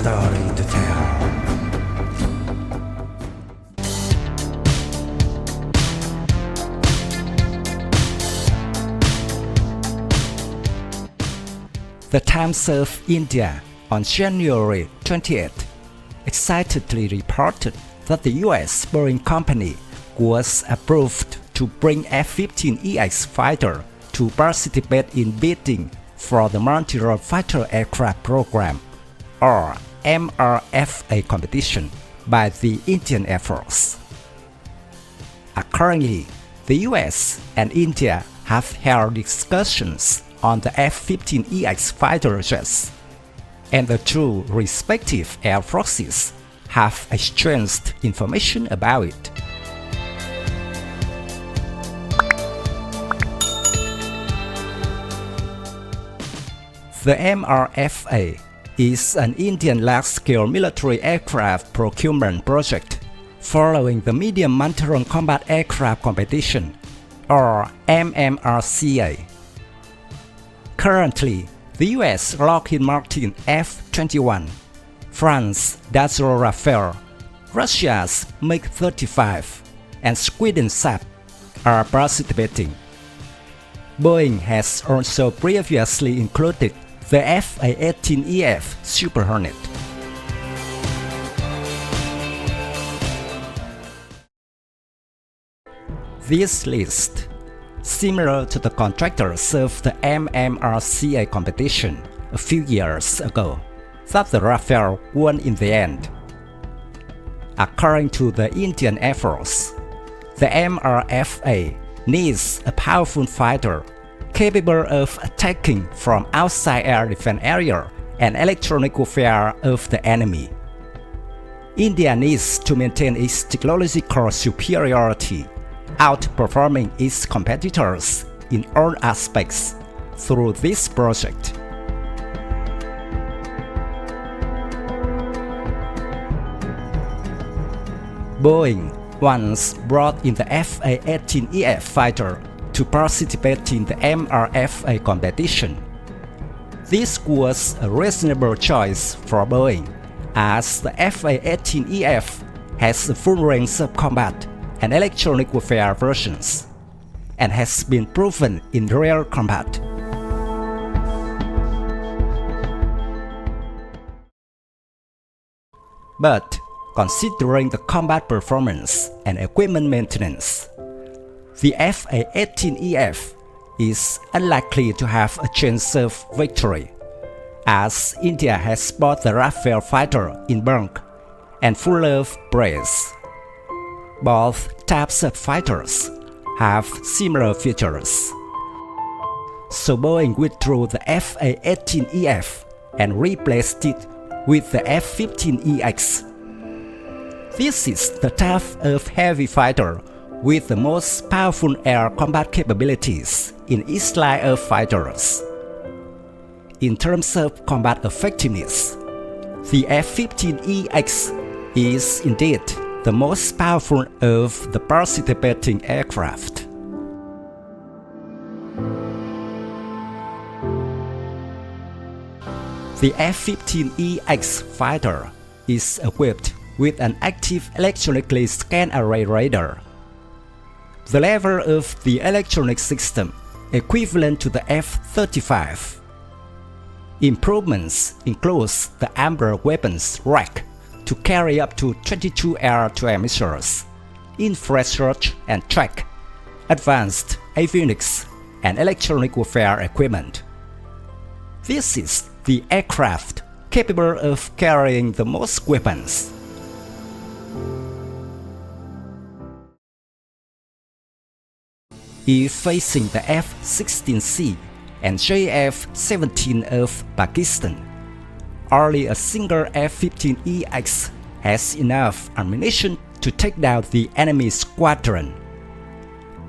story to tell. The Times of India on January 28 excitedly reported that the US Boeing Company was approved to bring F-15EX fighter to participate in bidding for the Multi-Role Fighter Aircraft Program, or MRFA competition by the Indian Air Force. Accordingly, the US and India have held discussions on the F-15EX fighter jets, and the two respective air forces have exchanged information about it. The MRFA is an Indian large-scale military aircraft procurement project following the Medium Multi-Role Combat Aircraft Competition, or MMRCA. Currently, the US Lockheed Martin F-21, France Dassault Rafale, Russia's MiG-35, and Sweden's Saab are participating. Boeing has also previously included the F-15EX Super Hornet. This list, similar to the contractors of the MMRCA competition a few years ago, that the Rafale won in the end. According to the Indian Air Force, the MRFA needs a powerful fighter capable of attacking from outside air defense area and electronic warfare of the enemy. India needs to maintain its technological superiority, outperforming its competitors in all aspects through this project. Boeing once brought in the F-15EX fighter to participate in the MRFA competition. This was a reasonable choice for Boeing, as the F-15EX has a full range of combat and electronic warfare versions, and has been proven in real combat. But considering the combat performance and equipment maintenance, the F-15EX is unlikely to have a chance of victory, as India has bought the Rafale fighter in bulk and full of praise. Both types of fighters have similar features. So Boeing withdrew the F-15EX and replaced it with the F-15EX. This is the type of heavy fighter with the most powerful air combat capabilities in its line of fighters. In terms of combat effectiveness, the F-15EX is indeed the most powerful of the participating aircraft. The F-15EX fighter is equipped with an active electronically scanned array radar. The level of the electronic system equivalent to the F-35. Improvements include the Amber weapons rack to carry up to 22 air-to-air missiles, infrared search and track, advanced avionics, and electronic warfare equipment. This is the aircraft capable of carrying the most weapons. If facing the F-16C and JF-17 of Pakistan, only a single F-15EX has enough ammunition to take down the enemy squadron.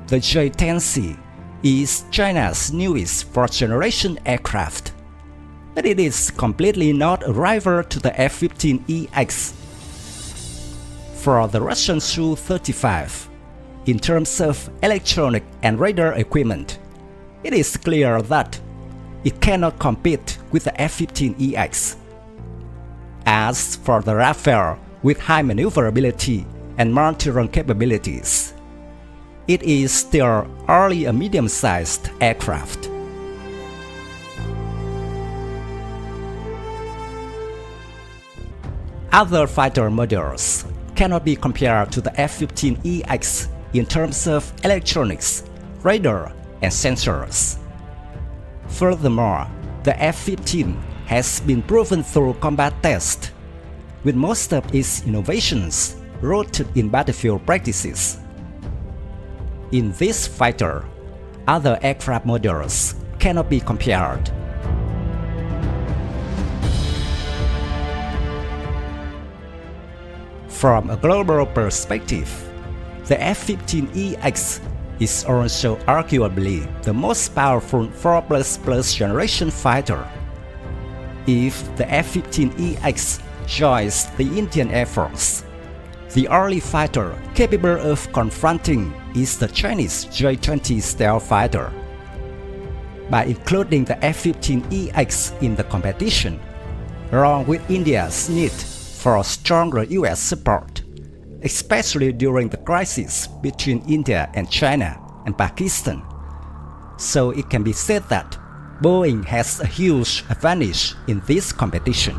The J-10C is China's newest fourth-generation aircraft, but it is completely not a rival to the F-15EX. For the Russian Su-35, in terms of electronic and radar equipment, it is clear that it cannot compete with the F-15EX. As for the Rafale with high maneuverability and multi-run capabilities, it is still only a medium-sized aircraft. Other fighter models cannot be compared to the F-15EX in terms of electronics, radar, and sensors. Furthermore, the F-15 has been proven through combat tests, with most of its innovations rooted in battlefield practices. In this fighter, other aircraft models cannot be compared. From a global perspective, the F-15EX is also arguably the most powerful 4++ generation fighter. If the F-15EX joins the Indian Air Force, the only fighter capable of confronting is the Chinese J-20 stealth fighter. By including the F-15EX in the competition, along with India's need for stronger US support, especially during the crisis between India and China and Pakistan, so it can be said that Boeing has a huge advantage in this competition.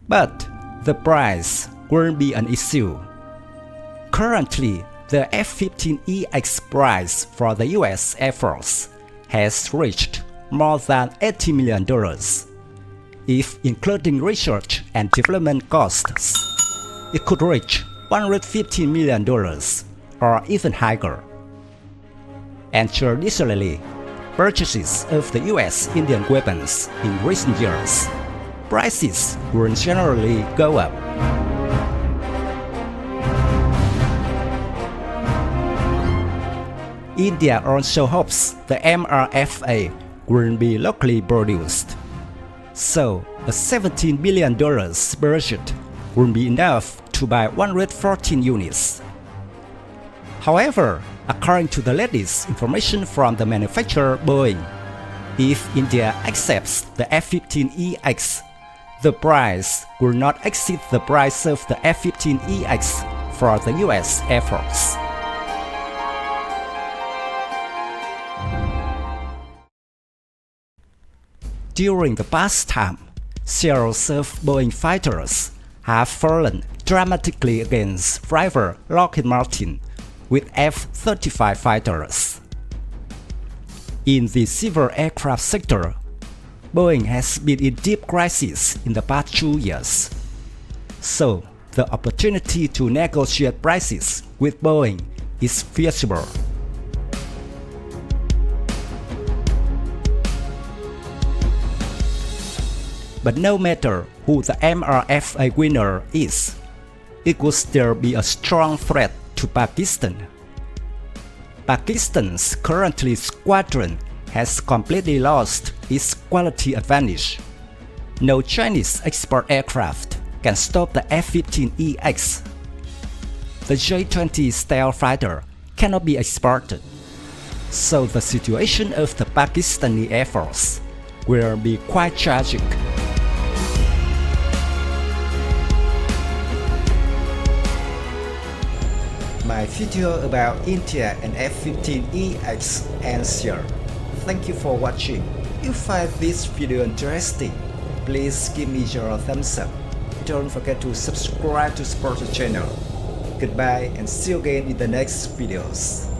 But the price won't be an issue. Currently, the F-15EX price for the US Air Force has reached more than $80 million. If including research and development costs, it could reach $150 million or even higher. And traditionally, purchases of the US Indian weapons in recent years, prices will generally go up. India also hopes the MRFA will be locally produced, so a $17 billion budget will be enough to buy 114 units. However, according to the latest information from the manufacturer Boeing, if India accepts the F-15EX, the price will not exceed the price of the F-15EX for the US Air Force. During the past time, sales of Boeing fighters have fallen dramatically against rival Lockheed Martin with F-35 fighters. In the civil aircraft sector, Boeing has been in deep crisis in the past 2 years, so the opportunity to negotiate prices with Boeing is feasible. But no matter who the MRFA winner is, it would still be a strong threat to Pakistan. Pakistan's current squadron has completely lost its quality advantage. No Chinese export aircraft can stop the F-15EX. The J-20 stealth fighter cannot be exported, so the situation of the Pakistani Air Force will be quite tragic. My video about India and F-15EX ends here. Thank you for watching. If you find this video interesting, please give me your thumbs up. Don't forget to subscribe to support the channel. Goodbye and see you again in the next videos.